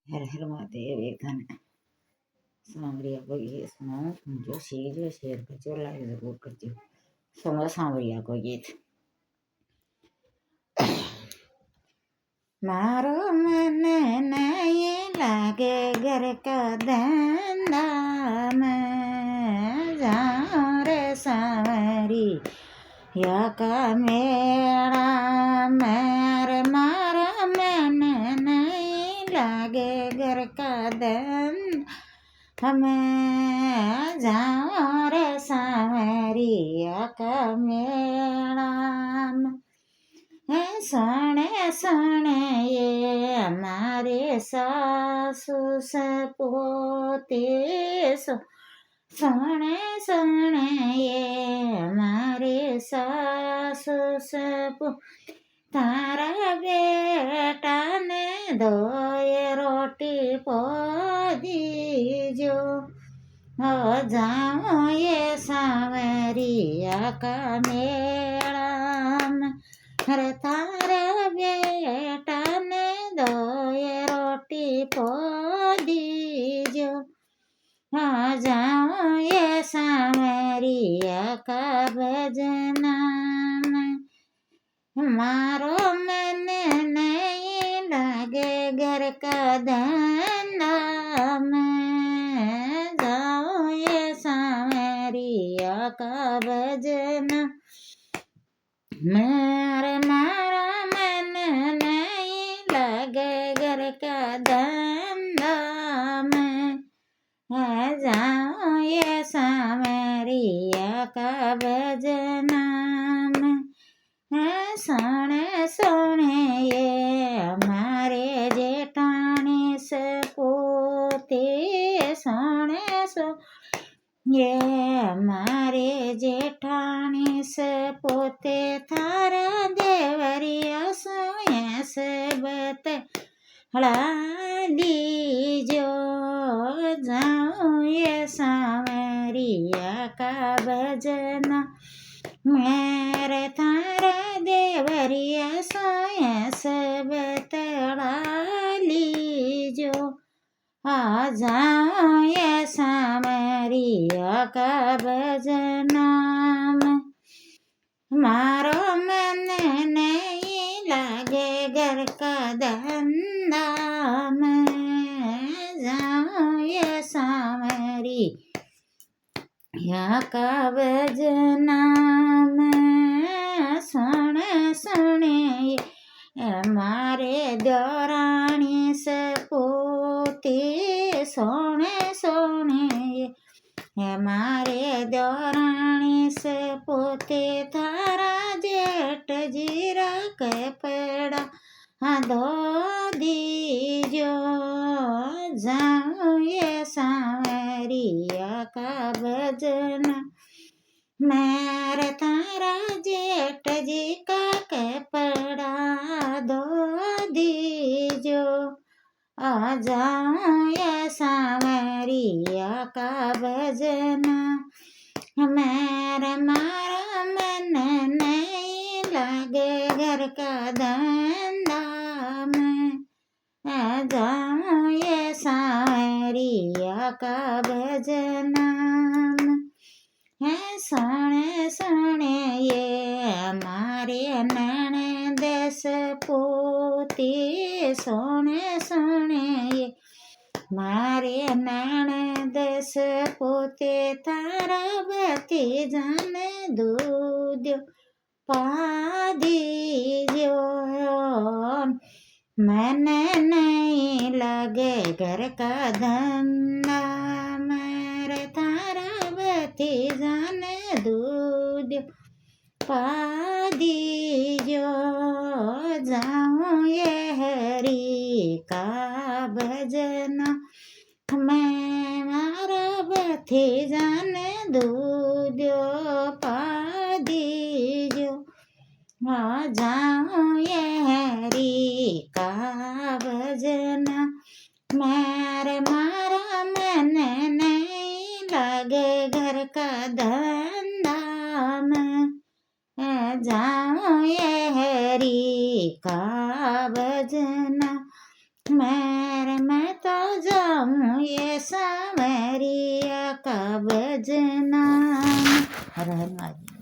हर हर महादेव। एक गाना सांवरिया को ये सुनाओ, जो शेयर करजो, लाइक जरूर करजो। सुनो सांवरिया को गीत। मारो मन नहीं लागे घर का धंधा, मैं जाऊं रे सांवरी या का मेरा। मेरे मारा मन नहीं लागे घर का धंधा, हमें जाऊं रे सांवरिया का मेला। सणे सणे ये हमारे सासू सपोते, सणे सणे ये हमारे सासू सपो। तारा बेटा ने दो ये रोटी पोदी जो, हो जाऊं ये सांवरिया का मेला। अरे तारा बेटा ने दो ये रोटी पोदी जो, हो जाऊं ये सांवरिया का भजना। मारो मन नहीं लागे घर का धंधा, मैं जाऊं ये सांवरिया का भजना। मारा मन नहीं लागे घर का धंधा, मैं जाऊं ये सांवरिया का भजना। सोने सोने ये हमारे जेठानी से पोते, सोने सो ये हमारे जेठानी से पोते। थारा देवरिया सोए से बतला दीजो, जाऊं ये सांवरिया का भजना। मेरे थारा देवरिया सोए से बतला लीजो, आ जाऊं ये सांवरिया का भजना। मारो मन नहीं लागे घर का धंधा, मैं जाऊं ये सांवरिया का भजना। सुने सुने हमारे देवरानी से पोते, सोने सोने हमारे देवरानी से पोते। थारा जेठ जीरा के पेड़ा दो दीजो, जाऊं ये सांवरिया का भजना। मेरे तारा जेठ जी का कपड़ा दो दीजो, आ जाऊं ये सांवरिया का भजना। मेरा मारा मन नहीं लागे घर का धंधा, मैं आ जाऊं ये सांवरिया का भजना। सोने सोने ये हमारे नैन देश पोती, सोने सोने ये हमारे नैन देश पोते। तारा बती जन दूध पा दीजो, मैंने नहीं लगे घर का धंधा। मेरे तारा बती जन दूध पा दीजो, जाऊं ये हरी का भजना। मैं मारा बती जन दूध पा दीजो, आ जाऊं ये हरी का भजना। मेरे मारा मन नहीं लगे घर का धंधा, मैं जाऊं ये हरी का भजना। मेरे ये सांवरिया का भजना। हर हर महादेव।